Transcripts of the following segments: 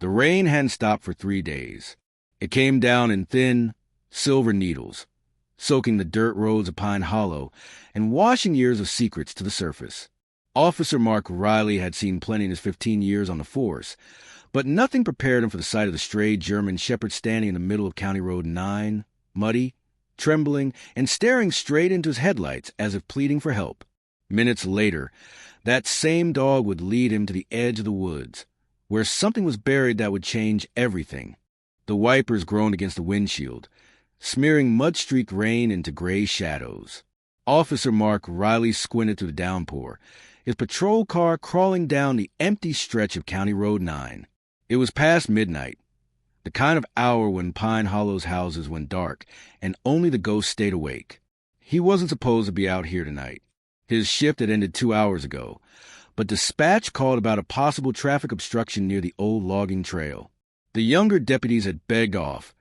The rain hadn't stopped for 3 days. It came down in thin, silver needles, soaking the dirt roads of Pine Hollow and washing years of secrets to the surface. Officer Mark Riley had seen plenty in his 15 years on the force, but nothing prepared him for the sight of the stray German shepherd standing in the middle of County Road 9, muddy, trembling, and staring straight into his headlights as if pleading for help. Minutes later, that same dog would lead him to the edge of the woods, where something was buried that would change everything. The wipers groaned against the windshield, smearing mud-streaked rain into gray shadows. Officer Mark Riley squinted through the downpour, his patrol car crawling down the empty stretch of County Road 9. It was past midnight, the kind of hour when Pine Hollow's houses went dark and only the ghosts stayed awake. He wasn't supposed to be out here tonight. His shift had ended 2 hours ago, but dispatch called about a possible traffic obstruction near the old logging trail. The younger deputies had begged off.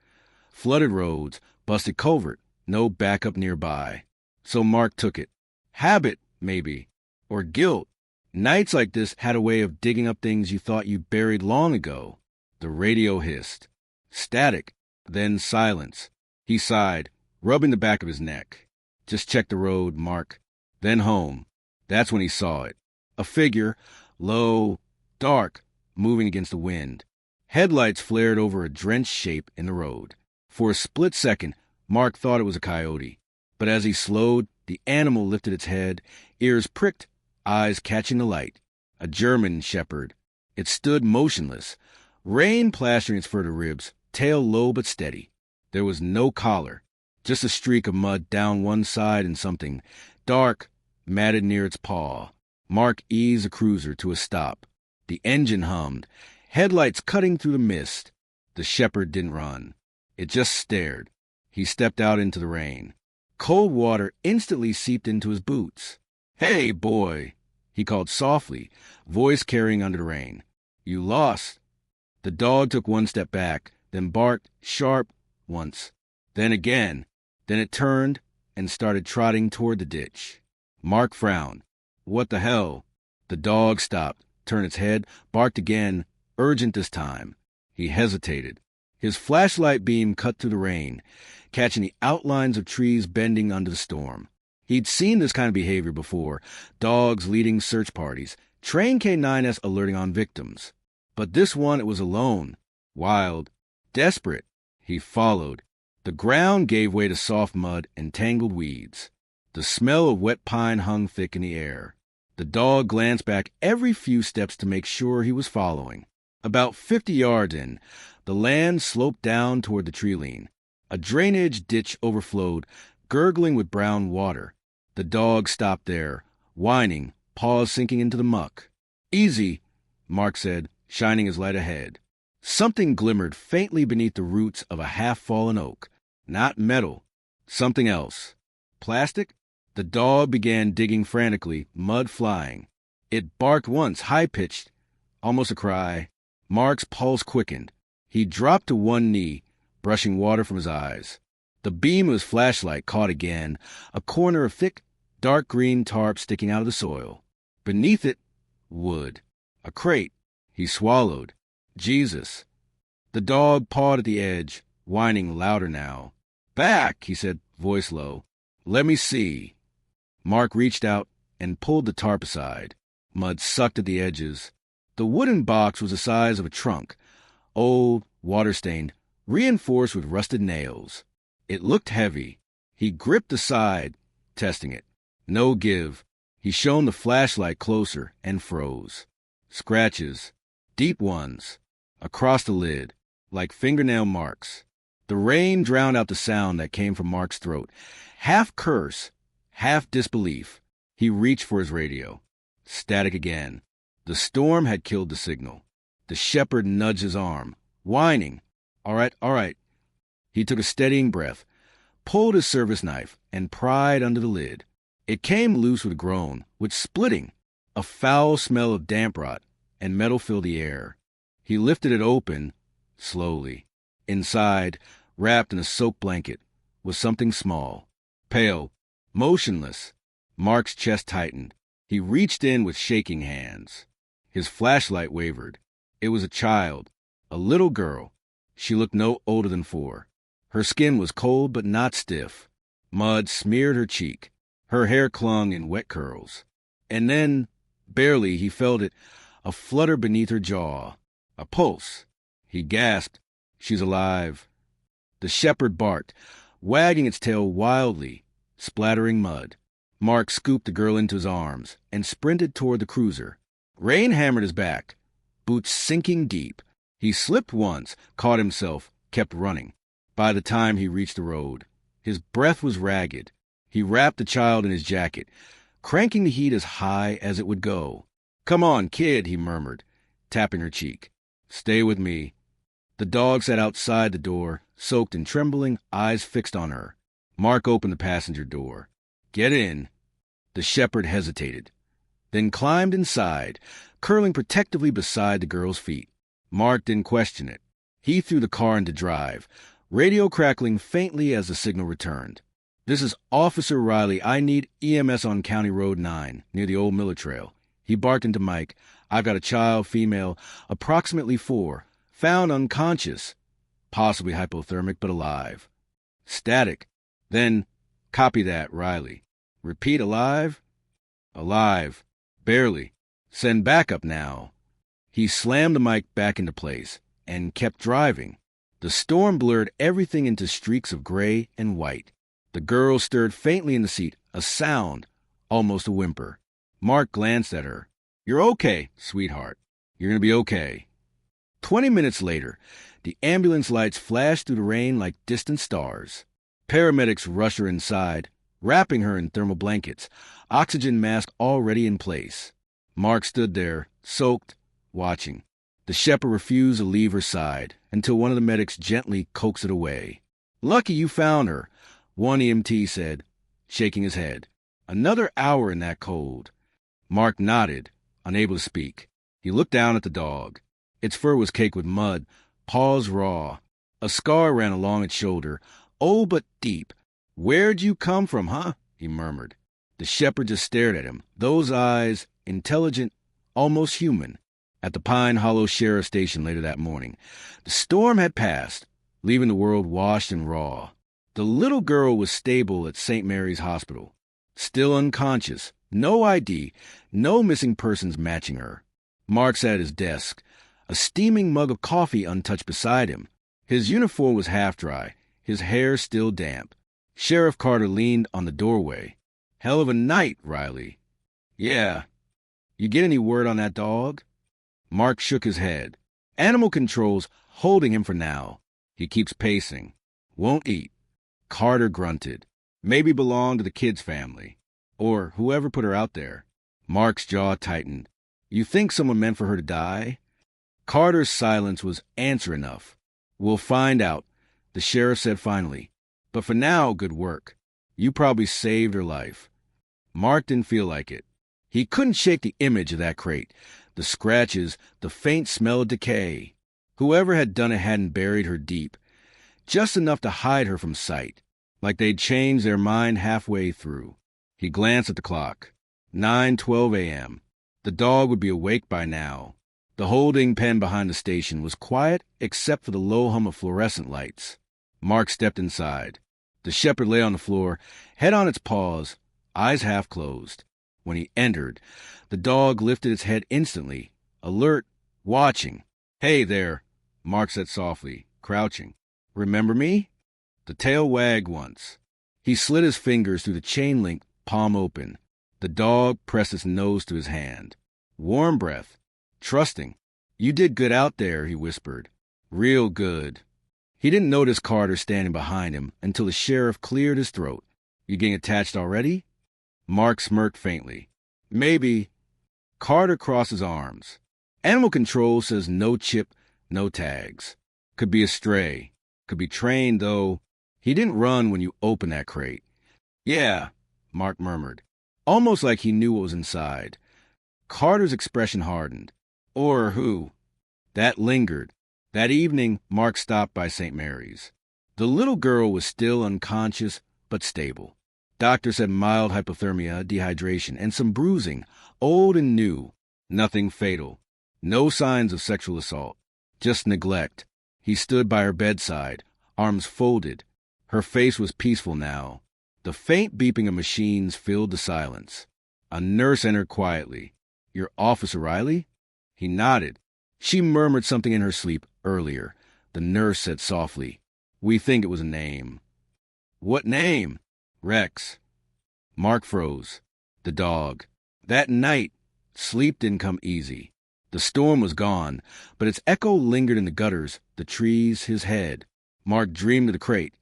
Flooded roads, busted culvert, no backup nearby. So Mark took it. Habit, maybe. Or guilt. Nights like this had a way of digging up things you thought you buried long ago. The radio hissed. Static, then silence. He sighed, rubbing the back of his neck. Just check the road, Mark. Then home. That's when he saw it. A figure, low, dark, moving against the wind. Headlights flared over a drenched shape in the road. For a split second, Mark thought it was a coyote. But as he slowed, the animal lifted its head, ears pricked, eyes catching the light. A German shepherd. It stood motionless, rain plastering its fur to ribs, tail low but steady. There was no collar, just a streak of mud down one side and something dark, matted near its paw. Mark eased the cruiser to a stop. The engine hummed, headlights cutting through the mist. The shepherd didn't run. It just stared. He stepped out into the rain. Cold water instantly seeped into his boots. "Hey, boy," he called softly, voice carrying under the rain. "You lost." The dog took one step back, then barked sharp once, then again. Then it turned and started trotting toward the ditch. Mark frowned. What the hell? The dog stopped, turned its head, barked again, urgent this time. He hesitated. His flashlight beam cut through the rain, catching the outlines of trees bending under the storm. He'd seen this kind of behavior before, dogs leading search parties, trained K9s alerting on victims. But this one, it was alone, wild, desperate. He followed. The ground gave way to soft mud and tangled weeds. The smell of wet pine hung thick in the air. The dog glanced back every few steps to make sure he was following. About 50 yards in, the land sloped down toward the tree-line. A drainage ditch overflowed, gurgling with brown water. The dog stopped there, whining, paws sinking into the muck. "Easy," Mark said, shining his light ahead. Something glimmered faintly beneath the roots of a half-fallen oak. Not metal. Something else. Plastic? The dog began digging frantically, mud flying. It barked once, high-pitched, almost a cry. Mark's pulse quickened. He dropped to one knee, brushing water from his eyes. The beam of his flashlight caught again, a corner of thick, dark green tarp sticking out of the soil. Beneath it, wood. A crate. He swallowed. Jesus. The dog pawed at the edge, whining louder now. "Back," he said, voice low. "Let me see." Mark reached out and pulled the tarp aside. Mud sucked at the edges. The wooden box was the size of a trunk, old, water-stained, reinforced with rusted nails. It looked heavy. He gripped the side, testing it. No give. He shone the flashlight closer and froze. Scratches. Deep ones. Across the lid, like fingernail marks. The rain drowned out the sound that came from Mark's throat. Half curse, half disbelief. He reached for his radio. Static again. The storm had killed the signal. The shepherd nudged his arm, whining. All right. He took a steadying breath, pulled his service knife, and pried under the lid. It came loose with a groan, with splitting. A foul smell of damp rot and metal filled the air. He lifted it open, slowly. Inside, wrapped in a soaked blanket, was something small, pale, motionless. Mark's chest tightened. He reached in with shaking hands. His flashlight wavered. It was a child, A little girl. She looked no older than 4. Her skin was cold but not stiff. Mud smeared her cheek. Her hair clung in wet curls. And then, barely, he felt it, a flutter beneath her jaw. A pulse. He gasped. She's alive. The shepherd barked, wagging its tail wildly, splattering mud. Mark scooped the girl into his arms and sprinted toward the cruiser. Rain hammered his back, boots sinking deep. He slipped once, caught himself, kept running. By the time he reached the road, his breath was ragged. He wrapped the child in his jacket, cranking the heat as high as it would go. "Come on, kid," he murmured, tapping her cheek. "Stay with me." The dog sat outside the door, soaked and trembling, eyes fixed on her. Mark opened the passenger door. "Get in." The shepherd hesitated, then climbed inside, curling protectively beside the girl's feet. Mark didn't question it. He threw the car into drive, radio crackling faintly as the signal returned. "This is Officer Riley. I need EMS on County Road 9, near the old Miller Trail." He barked into Mike. "I've got a child, female, approximately 4, found unconscious, possibly hypothermic, but alive." Static. Then, "Copy that, Riley." "Repeat, alive?" "Alive. Barely. Send backup now." He slammed the mic back into place and kept driving. The storm blurred everything into streaks of gray and white. The girl stirred faintly in the seat, a sound, almost a whimper. Mark glanced at her. "You're okay, sweetheart. You're going to be okay." 20 minutes later, the ambulance lights flashed through the rain like distant stars. Paramedics rushed her inside, wrapping her in thermal blankets, oxygen mask already in place. Mark stood there, soaked, watching. The shepherd refused to leave her side until one of the medics gently coaxed it away. "Lucky you found her," one EMT said, shaking his head. "Another hour in that cold." Mark nodded, unable to speak. He looked down at the dog. Its fur was caked with mud, paws raw. A scar ran along its shoulder, old but deep. "Where'd you come from, huh?" he murmured. The shepherd just stared at him, those eyes, intelligent, almost human. At the Pine Hollow Sheriff Station later that morning, the storm had passed, leaving the world washed and raw. The little girl was stable at St. Mary's Hospital, still unconscious, no ID, no missing persons matching her. Mark sat at his desk, a steaming mug of coffee untouched beside him. His uniform was half dry, his hair still damp. Sheriff Carter leaned on the doorway. "Hell of a night, Riley." "Yeah. You get any word on that dog?" Mark shook his head. "Animal control's holding him for now. He keeps pacing. Won't eat." Carter grunted. "Maybe belonged to the kid's family. Or whoever put her out there." Mark's jaw tightened. "You think someone meant for her to die?" Carter's silence was answer enough. "We'll find out," the sheriff said finally. "But for now, good work. You probably saved her life." Mark didn't feel like it. He couldn't shake the image of that crate, the scratches, the faint smell of decay. Whoever had done it hadn't buried her deep, just enough to hide her from sight, like they'd changed their mind halfway through. He glanced at the clock. 9:12 a.m. The dog would be awake by now. The holding pen behind the station was quiet except for the low hum of fluorescent lights. Mark stepped inside. The shepherd lay on the floor, head on its paws, eyes half closed. When he entered, the dog lifted its head instantly, alert, watching. "Hey there," Mark said softly, crouching. "Remember me?" The tail wagged once. He slid his fingers through the chain link, palm open. The dog pressed its nose to his hand. Warm breath. Trusting. "You did good out there," he whispered. "Real good." He didn't notice Carter standing behind him until the sheriff cleared his throat. "You getting attached already?" Mark smirked faintly. "Maybe." Carter crossed his arms. "Animal control says no chip, no tags. Could be a stray. Could be trained, though. He didn't run when you opened that crate." "Yeah," Mark murmured, almost like he knew what was inside. Carter's expression hardened. "Or who?" That lingered. That evening, Mark stopped by St. Mary's. The little girl was still unconscious, but stable. Doctor said mild hypothermia, dehydration, and some bruising, old and new. Nothing fatal. No signs of sexual assault. Just neglect. He stood by her bedside, arms folded. Her face was peaceful now. The faint beeping of machines filled the silence. A nurse entered quietly. "You're Officer Riley?" He nodded. She murmured something in her sleep earlier. The nurse said softly, "We think it was a name." "What name?" "Rex." Mark froze. The dog. That night, sleep didn't come easy. The storm was gone, but its echo lingered in the gutters, the trees, his head. Mark dreamed of the crate,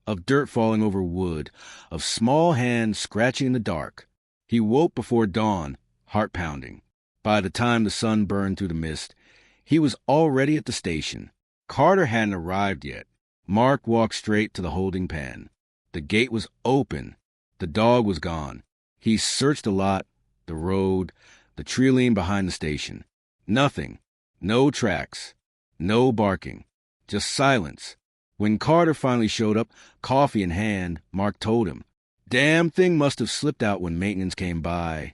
of dirt falling over wood, of small hands scratching in the dark. He woke before dawn, heart pounding. By the time the sun burned through the mist, he was already at the station. Carter hadn't arrived yet. Mark walked straight to the holding pen. The gate was open. The dog was gone. He searched the lot, the road, the tree line behind the station. Nothing. No tracks. No barking. Just silence. When Carter finally showed up, coffee in hand, Mark told him, "Damn thing must have slipped out when maintenance came by."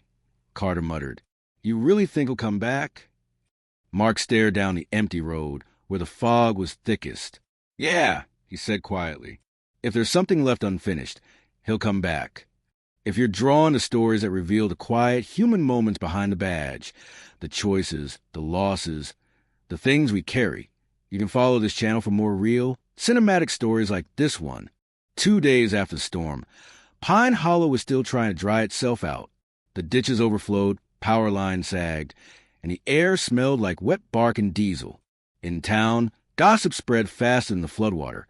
Carter muttered, "You really think he'll come back?" Mark stared down the empty road, where the fog was thickest. "Yeah," he said quietly. "If there's something left unfinished, he'll come back. If you're drawn to stories that reveal the quiet, human moments behind the badge, the choices, the losses, the things we carry, you can follow this channel for more real, cinematic stories like this one. 2 days after the storm, Pine Hollow was still trying to dry itself out. The ditches overflowed, power lines sagged, and the air smelled like wet bark and diesel. In town, gossip spread faster than the floodwater.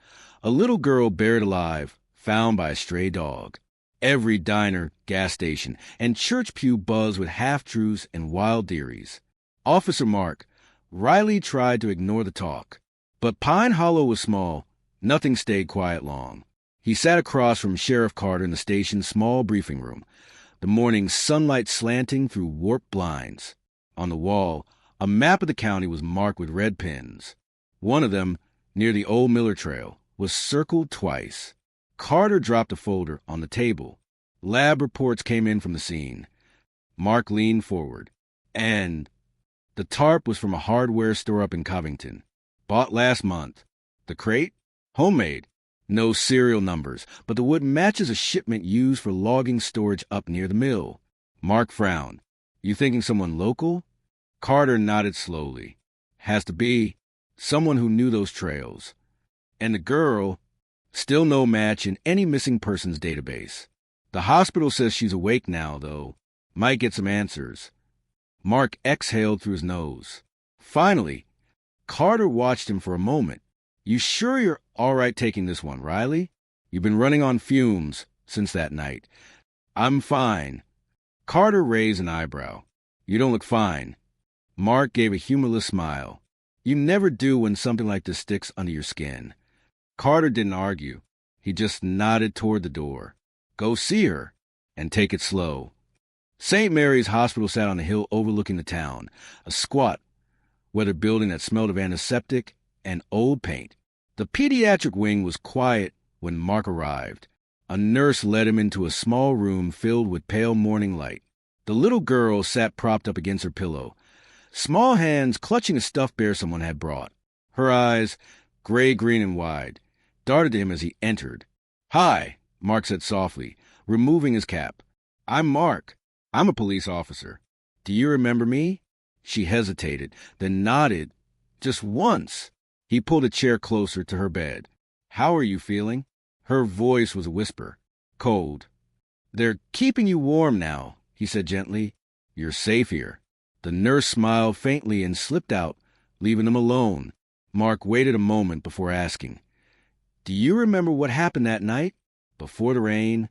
A little girl buried alive, found by a stray dog. Every diner, gas station, and church pew buzzed with half-truths and wild theories. Officer Mark, Riley tried to ignore the talk. But Pine Hollow was small. Nothing stayed quiet long. He sat across from Sheriff Carter in the station's small briefing room, the morning sunlight slanting through warped blinds. On the wall, a map of the county was marked with red pins. One of them, near the old Miller Trail, was circled twice. Carter dropped a folder on the table. Lab reports came in from the scene. Mark leaned forward. And the tarp was from a hardware store up in Covington. Bought last month. The crate? Homemade. No serial numbers, but the wood matches a shipment used for logging storage up near the mill. Mark frowned. You thinking someone local? Carter nodded slowly. Has to be. Someone who knew those trails. And the girl, still no match in any missing persons database. The hospital says she's awake now, though. Might get some answers. Mark exhaled through his nose. Finally, Carter watched him for a moment. You sure you're all right taking this one, Riley? You've been running on fumes since that night. I'm fine. Carter raised an eyebrow. You don't look fine. Mark gave a humorless smile. You never do when something like this sticks under your skin. Carter didn't argue. He just nodded toward the door. Go see her, and take it slow. St. Mary's Hospital sat on a hill overlooking the town, a squat, weathered building that smelled of antiseptic and old paint. The pediatric wing was quiet when Mark arrived. A nurse led him into a small room filled with pale morning light. The little girl sat propped up against her pillow, small hands clutching a stuffed bear someone had brought. Her eyes, gray-green and wide, darted to him as he entered. Hi, Mark said softly, removing his cap. I'm Mark. I'm a police officer. Do you remember me? She hesitated, then nodded. Just once. He pulled a chair closer to her bed. How are you feeling? Her voice was a whisper. Cold. They're keeping you warm now, he said gently. You're safe here. The nurse smiled faintly and slipped out, leaving them alone. Mark waited a moment before asking, Do you remember what happened that night? Before the rain?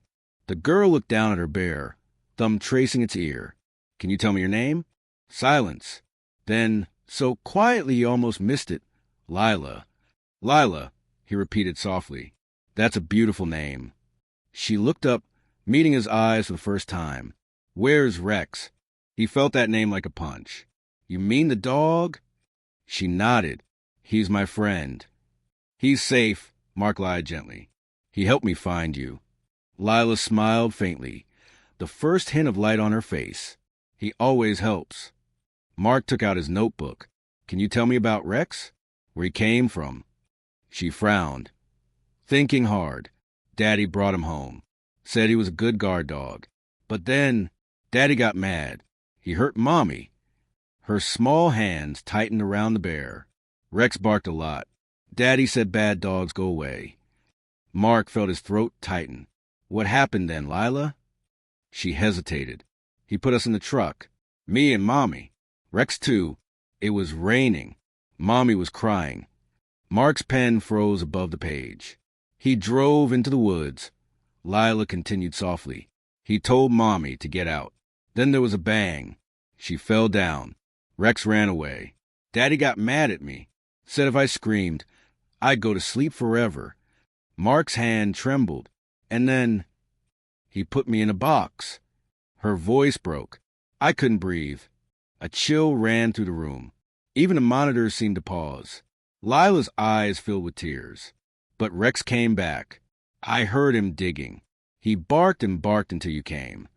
The girl looked down at her bear, thumb tracing its ear. Can you tell me your name? Silence. Then, so quietly you almost missed it, Lila. Lila, he repeated softly. That's a beautiful name. She looked up, meeting his eyes for the first time. Where's Rex? He felt that name like a punch. You mean the dog? She nodded. He's my friend. He's safe, Mark lied gently. He helped me find you. Lila smiled faintly, the first hint of light on her face. He always helps. Mark took out his notebook. Can you tell me about Rex? where he came from. She frowned. Thinking hard, Daddy brought him home. Said he was a good guard dog. But then, Daddy got mad. He hurt Mommy. Her small hands tightened around the bear. Rex barked a lot. Daddy said bad dogs go away. Mark felt his throat tighten. What happened then, Lila? She hesitated. He put us in the truck. Me and Mommy. Rex too. It was raining. Mommy was crying. Mark's pen froze above the page. He drove into the woods. Lila continued softly. He told Mommy to get out. Then there was a bang. She fell down. Rex ran away. Daddy got mad at me. Said if I screamed, I'd go to sleep forever. Mark's hand trembled. And then he put me in a box. Her voice broke. I couldn't breathe. A chill ran through the room. Even the monitors seemed to pause. Lila's eyes filled with tears. But Rex came back. I heard him digging. He barked and barked until you came.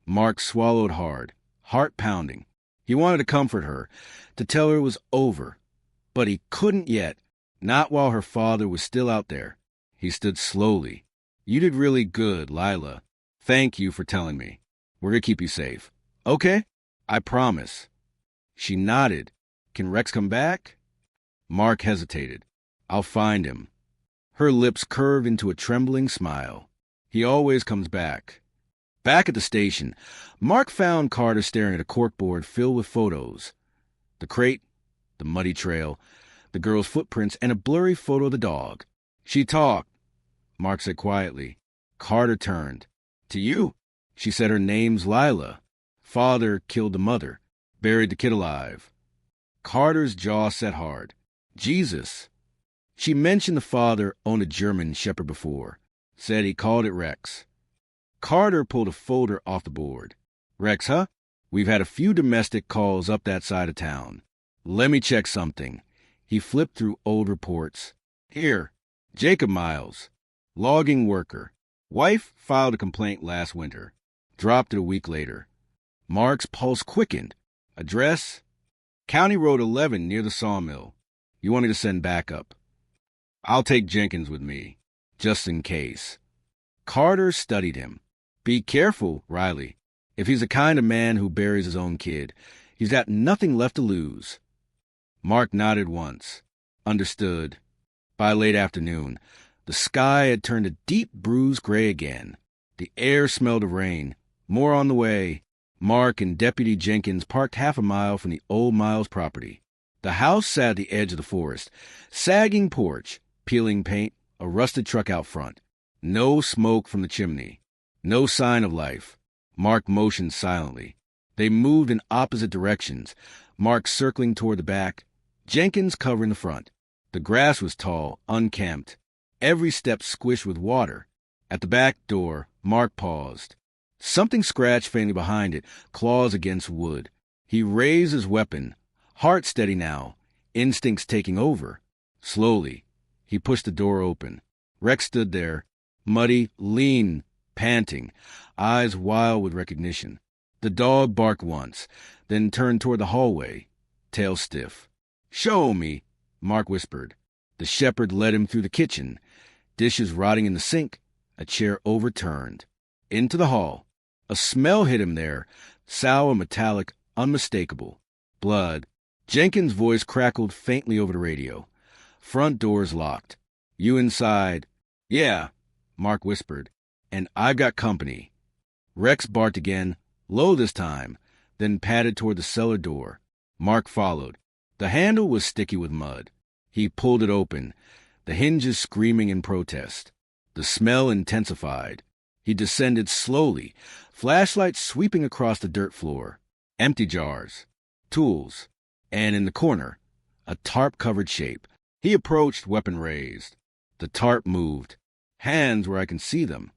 Mark swallowed hard, heart pounding. He wanted to comfort her, to tell her it was over. But he couldn't yet, not while her father was still out there. He stood slowly. You did really good, Lila. Thank you for telling me. We're going to keep you safe. Okay? I promise. She nodded. Can Rex come back? Mark hesitated. I'll find him. Her lips curved into a trembling smile. He always comes back. Back at the station, Mark found Carter staring at a corkboard filled with photos. The crate, the muddy trail, the girl's footprints, and a blurry photo of the dog. She talked, Mark said quietly. Carter turned. To you? She said her name's Lila. Father killed the mother, buried the kid alive. Carter's jaw set hard. Jesus. She mentioned the father owned a German shepherd before. Said he called it Rex. Carter pulled a folder off the board. Rex, huh? We've had a few domestic calls up that side of town. Let me check something. He flipped through old reports. Here, Jacob Miles, logging worker. Wife filed a complaint last winter. Dropped it a week later. Mark's pulse quickened. Address? County Road 11 near the sawmill. You want me to send backup? I'll take Jenkins with me, just in case. Carter studied him. Be careful, Riley. If he's the kind of man who buries his own kid, he's got nothing left to lose. Mark nodded once. Understood. By late afternoon, the sky had turned a deep bruised gray again. The air smelled of rain. More on the way. Mark and Deputy Jenkins parked half a mile from the old Miles property. The house sat at the edge of the forest. Sagging porch, peeling paint, a rusted truck out front. No smoke from the chimney. No sign of life. Mark motioned silently. They moved in opposite directions. Mark circling toward the back. Jenkins covering the front. The grass was tall, unkempt. Every step squished with water. At the back door, Mark paused. Something scratched faintly behind it, claws against wood. He raised his weapon. Heart steady now, instincts taking over. Slowly, he pushed the door open. Rex stood there, muddy, lean, panting, eyes wild with recognition. The dog barked once, then turned toward the hallway, tail stiff. Show me, Mark whispered. The shepherd led him through the kitchen, dishes rotting in the sink, a chair overturned. Into the hall. A smell hit him there, sour, metallic, unmistakable. Blood. Jenkins' voice crackled faintly over the radio. Front doors locked. You inside? Yeah, Mark whispered. And I've got company. Rex barked again, low this time, then padded toward the cellar door. Mark followed. The handle was sticky with mud. He pulled it open, the hinges screaming in protest. The smell intensified. He descended slowly, flashlight sweeping across the dirt floor. Empty jars, tools, and in the corner, a tarp-covered shape. He approached, weapon raised. The tarp moved. Hands where I can see them.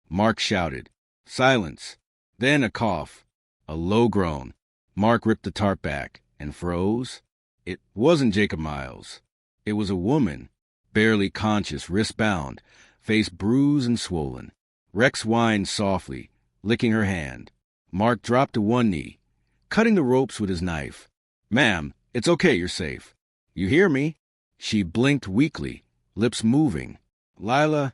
Mark shouted. Silence. Then a cough. A low groan. Mark ripped the tarp back and froze. It wasn't Jacob Miles. It was a woman, barely conscious, wrist-bound, face bruised and swollen. Rex whined softly, licking her hand. Mark dropped to one knee, cutting the ropes with his knife. Ma'am, it's okay, you're safe. You hear me? She blinked weakly, lips moving. Lila,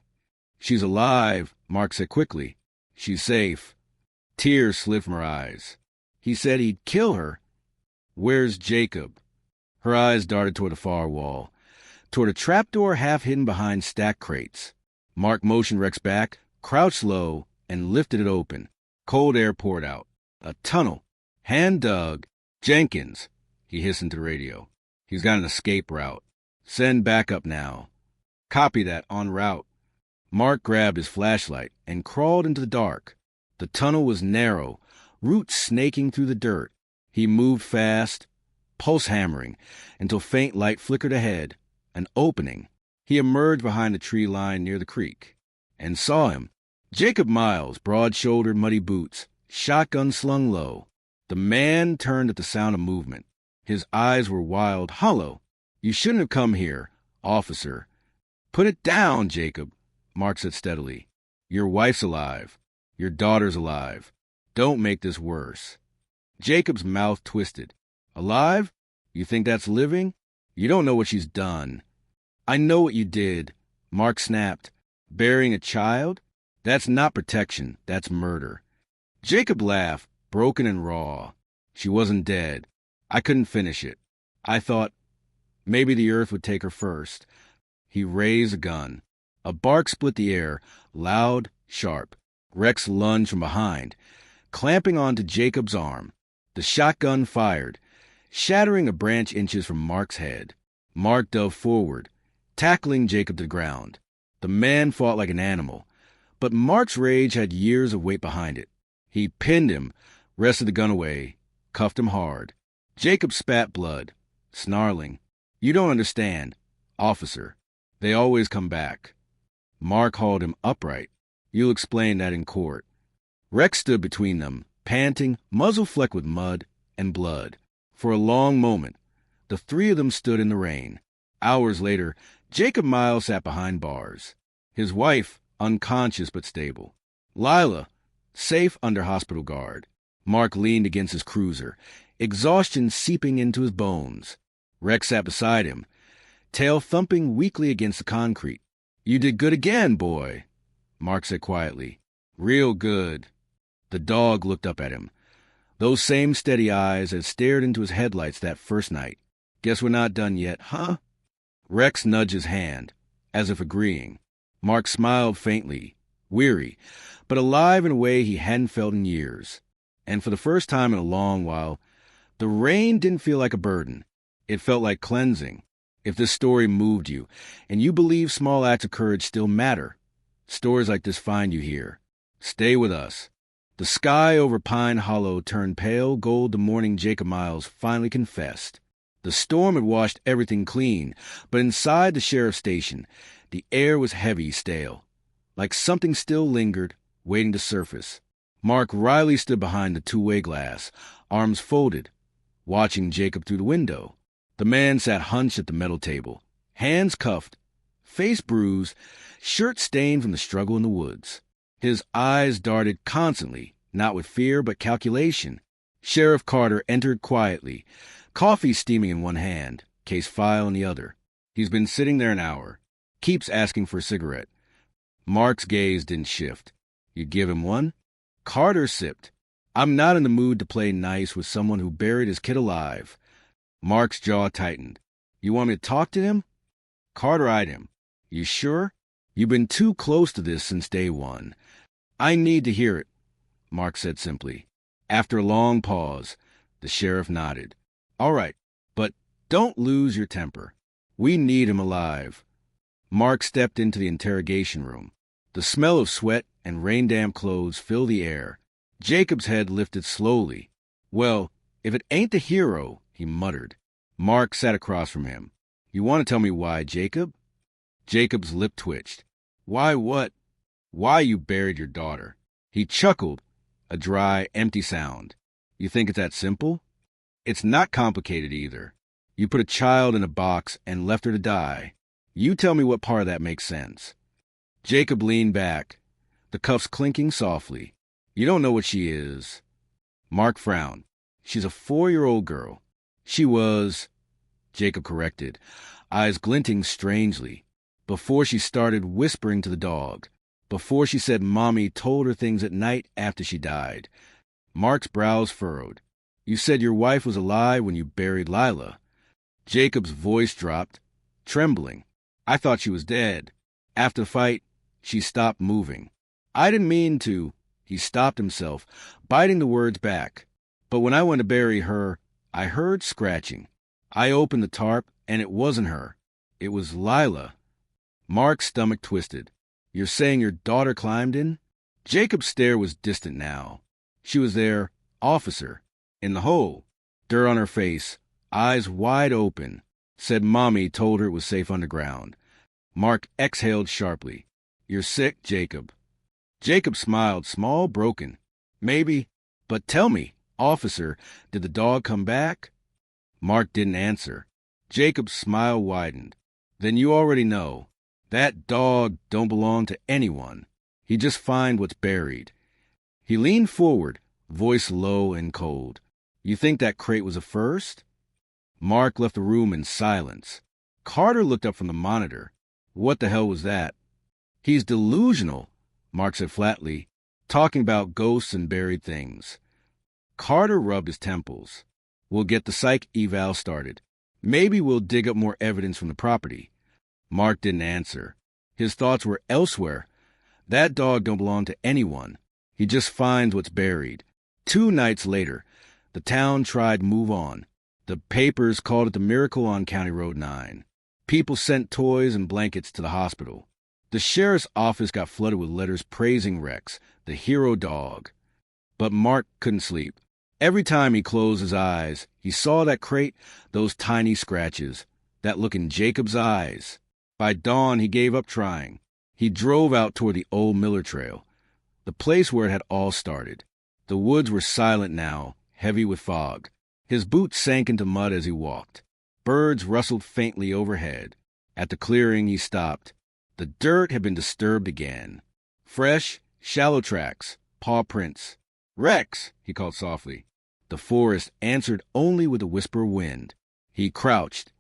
she's alive, Mark said quickly. She's safe. Tears slid from her eyes. He said he'd kill her. Where's Jacob? Her eyes darted toward the far wall, toward a trapdoor half hidden behind stacked crates. Mark motioned Rex back, crouched low, and lifted it open. Cold air poured out. A tunnel. Hand dug. Jenkins, he hissed into the radio. He's got an escape route. Send backup now. Copy that, en route. Mark grabbed his flashlight and crawled into the dark. The tunnel was narrow, roots snaking through the dirt. He moved fast, pulse hammering, until faint light flickered ahead. An opening. He emerged behind the tree line near the creek, and saw him. Jacob Miles, broad-shouldered, muddy boots, shotgun slung low. The man turned at the sound of movement. His eyes were wild, hollow. You shouldn't have come here, officer. Put it down, Jacob, Mark said steadily. Your wife's alive. Your daughter's alive. Don't make this worse. Jacob's mouth twisted. Alive? You think that's living? You don't know what she's done. I know what you did, Mark snapped. Burying a child? That's not protection. That's murder. Jacob laughed, broken and raw. She wasn't dead. I couldn't finish it. I thought maybe the earth would take her first. He raised a gun. A bark split the air, loud, sharp. Rex lunged from behind, clamping onto Jacob's arm. The shotgun fired, shattering a branch inches from Mark's head. Mark dove forward, tackling Jacob to the ground. The man fought like an animal, but Mark's rage had years of weight behind it. He pinned him, wrested the gun away, cuffed him hard. Jacob spat blood, snarling. You don't understand, officer. They always come back. Mark hauled him upright. You'll explain that in court. Rex stood between them, panting, muzzle flecked with mud and blood. For a long moment, the three of them stood in the rain. Hours later, Jacob Miles sat behind bars. His wife, unconscious but stable. Lila, safe under hospital guard. Mark leaned against his cruiser, exhaustion seeping into his bones. Rex sat beside him, tail thumping weakly against the concrete. You did good again, boy, Mark said quietly. Real good. The dog looked up at him. Those same steady eyes had stared into his headlights that first night. Guess we're not done yet, huh? Rex nudged his hand, as if agreeing. Mark smiled faintly, weary, but alive in a way he hadn't felt in years. And for the first time in a long while, the rain didn't feel like a burden. It felt like cleansing. If this story moved you, and you believe small acts of courage still matter, stories like this find you here. Stay with us. The sky over Pine Hollow turned pale gold the morning Jacob Miles finally confessed. The storm had washed everything clean, but inside the sheriff's station, the air was heavy, stale, like something still lingered, waiting to surface. Mark Riley stood behind the two-way glass, arms folded, watching Jacob through the window. The man sat hunched at the metal table, hands cuffed, face bruised, shirt stained from the struggle in the woods. His eyes darted constantly, not with fear but calculation. Sheriff Carter entered quietly, coffee steaming in one hand, case file in the other. He's been sitting there an hour, keeps asking for a cigarette. Mark's gaze didn't shift. You give him one? Carter sipped. I'm not in the mood to play nice with someone who buried his kid alive. Mark's jaw tightened. You want me to talk to him? Carter eyed him. You sure? You've been too close to this since day one. I need to hear it, Mark said simply. After a long pause, the sheriff nodded. All right, but don't lose your temper. We need him alive. Mark stepped into the interrogation room. The smell of sweat and rain-damp clothes filled the air. Jacob's head lifted slowly. Well, if it ain't the hero, he muttered. Mark sat across from him. You want to tell me why, Jacob? Jacob's lip twitched. Why what? Why you buried your daughter. He chuckled, a dry, empty sound. You think it's that simple? It's not complicated either. You put a child in a box and left her to die. You tell me what part of that makes sense. Jacob leaned back, the cuffs clinking softly. You don't know what she is. Mark frowned. She's a 4-year-old girl. She was, Jacob corrected, eyes glinting strangely, before she started whispering to the dog, before she said Mommy told her things at night after she died. Mark's brows furrowed. You said your wife was alive when you buried Lila. Jacob's voice dropped, trembling. I thought she was dead. After the fight, she stopped moving. I didn't mean to. He stopped himself, biting the words back. But when I went to bury her, I heard scratching. I opened the tarp, and it wasn't her. It was Lila. Mark's stomach twisted. You're saying your daughter climbed in? Jacob's stare was distant now. She was there, officer, in the hole, dirt on her face, eyes wide open. Said Mommy told her it was safe underground. Mark exhaled sharply. You're sick, Jacob. Jacob smiled, small, broken. Maybe, but tell me, officer, did the dog come back? Mark didn't answer. Jacob's smile widened. Then you already know. That dog don't belong to anyone. He just find what's buried. He leaned forward, voice low and cold. You think that crate was a first? Mark left the room in silence. Carter looked up from the monitor. What the hell was that? He's delusional, Mark said flatly, talking about ghosts and buried things. Carter rubbed his temples. We'll get the psych eval started. Maybe we'll dig up more evidence from the property. Mark didn't answer. His thoughts were elsewhere. That dog don't belong to anyone. He just finds what's buried. 2 nights later, the town tried to move on. The papers called it the miracle on County Road 9. People sent toys and blankets to the hospital. The sheriff's office got flooded with letters praising Rex, the hero dog. But Mark couldn't sleep. Every time he closed his eyes, he saw that crate, those tiny scratches, that look in Jacob's eyes. By dawn, he gave up trying. He drove out toward the old Miller Trail, the place where it had all started. The woods were silent now, heavy with fog. His boots sank into mud as he walked. Birds rustled faintly overhead. At the clearing, he stopped. The dirt had been disturbed again. Fresh, shallow tracks, paw prints. Rex, he called softly. The forest answered only with a whisper of wind. He crouched,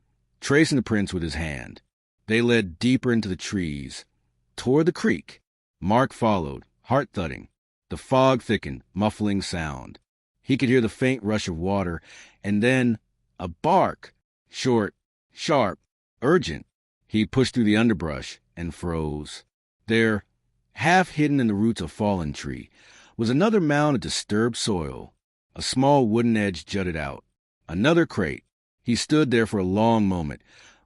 tracing the prints with his hand. They led deeper into the trees, toward the creek. Mark followed, heart thudding. The fog thickened, muffling sound. He could hear the faint rush of water, and then a bark, short, sharp, urgent. He pushed through the underbrush and froze. There, half hidden in the roots of a fallen tree, was another mound of disturbed soil. A small wooden edge jutted out. Another crate. He stood there for a long moment.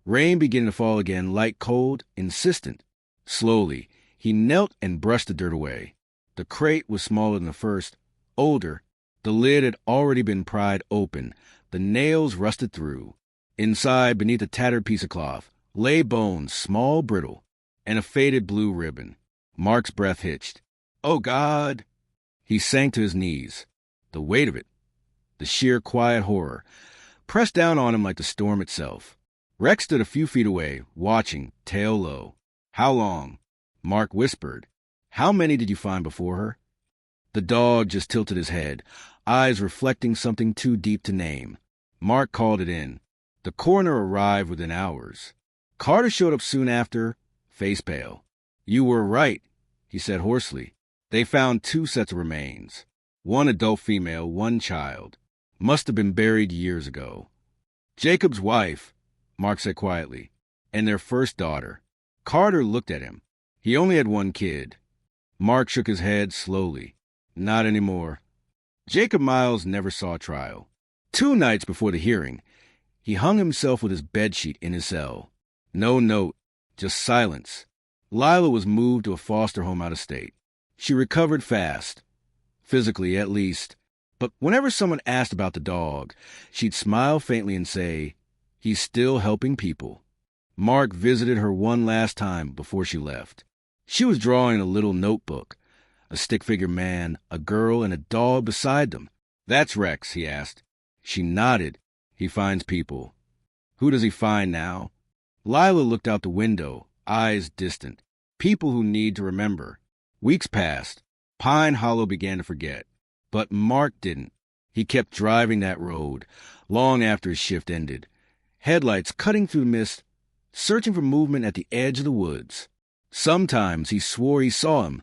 Rain beginning to fall again, light, cold, insistent. Slowly, he knelt and brushed the dirt away. The crate was smaller than the first, older. The lid had already been pried open, the nails rusted through. Inside, beneath a tattered piece of cloth, lay bones, small, brittle, and a faded blue ribbon. Mark's breath hitched. Oh, God! He sank to his knees. The weight of it, the sheer quiet horror, pressed down on him like the storm itself. Rex stood a few feet away, watching, tail low. How long? Mark whispered. How many did you find before her? The dog just tilted his head, eyes reflecting something too deep to name. Mark called it in. The coroner arrived within hours. Carter showed up soon after, face pale. You were right, he said hoarsely. They found 2 sets of remains. 1 adult female, 1 child. Must have been buried years ago. Jacob's wife, Mark said quietly, and their first daughter. Carter looked at him. He only had 1 kid. Mark shook his head slowly. Not anymore. Jacob Miles never saw trial. 2 nights before the hearing, he hung himself with his bedsheet in his cell. No note, just silence. Lila was moved to a foster home out of state. She recovered fast, physically at least, but whenever someone asked about the dog, she'd smile faintly and say, he's still helping people. Mark visited her one last time before she left. She was drawing a little notebook, a stick-figure man, a girl, and a dog beside them. That's Rex, he asked. She nodded. He finds people. Who does he find now? Lila looked out the window, eyes distant. People who need to remember. Weeks passed. Pine Hollow began to forget. But Mark didn't. He kept driving that road, long after his shift ended. Headlights cutting through the mist, searching for movement at the edge of the woods. Sometimes he swore he saw him,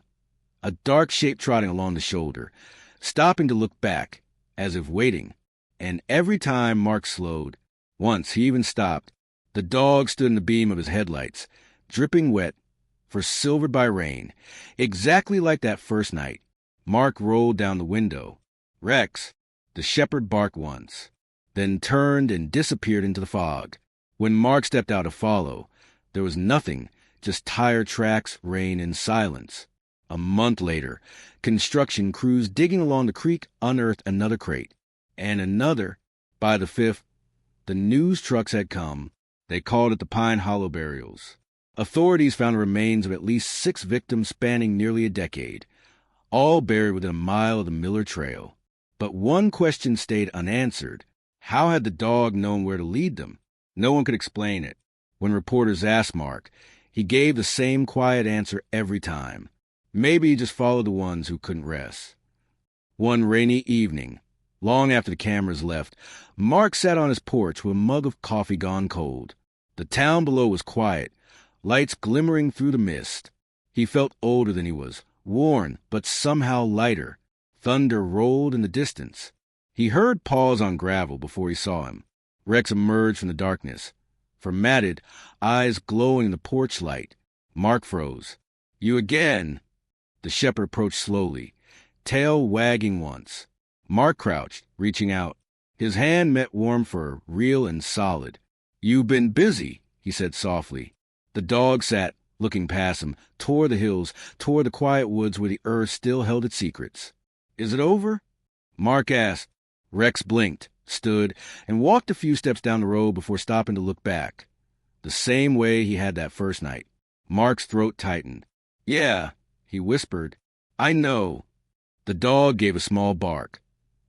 a dark shape trotting along the shoulder, stopping to look back, as if waiting. And every time Mark slowed, once he even stopped, the dog stood in the beam of his headlights, dripping wet, for silvered by rain, exactly like that first night. Mark rolled down the window. "Rex," the shepherd barked once, then turned and disappeared into the fog. When Mark stepped out to follow, there was nothing, just tire tracks, rain, and silence. A month later, construction crews digging along the creek unearthed another crate, and another. By the fifth, the news trucks had come. They called it the Pine Hollow Burials. Authorities found the remains of at least 6 victims spanning nearly a decade, all buried within a mile of the Miller Trail. But one question stayed unanswered. How had the dog known where to lead them? No one could explain it. When reporters asked Mark, he gave the same quiet answer every time. Maybe he just followed the ones who couldn't rest. One rainy evening, long after the cameras left, Mark sat on his porch with a mug of coffee gone cold. The town below was quiet, lights glimmering through the mist. He felt older than he was, worn, but somehow lighter. Thunder rolled in the distance. He heard paws on gravel before he saw him. Rex emerged from the darkness, formatted, eyes glowing in the porch light. Mark froze. "You again?" The shepherd approached slowly, tail wagging once. Mark crouched, reaching out. His hand met warm fur, real and solid. "You've been busy," he said softly. The dog sat, looking past him, toward the hills, toward the quiet woods where the earth still held its secrets. "Is it over?" Mark asked. Rex blinked, stood, and walked a few steps down the road before stopping to look back. The same way he had that first night. Mark's throat tightened. "Yeah," he whispered. "I know." The dog gave a small bark,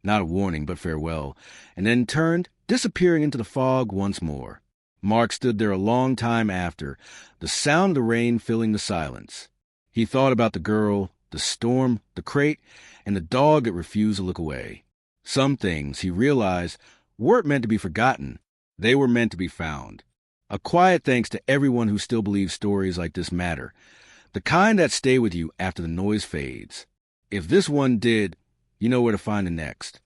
not a warning but farewell, and then turned, disappearing into the fog once more. Mark stood there a long time after, the sound of the rain filling the silence. He thought about the girl, the storm, the crate, and the dog that refused to look away. Some things, he realized, weren't meant to be forgotten. They were meant to be found. A quiet thanks to everyone who still believes stories like this matter, the kind that stay with you after the noise fades. If this one did, you know where to find the next.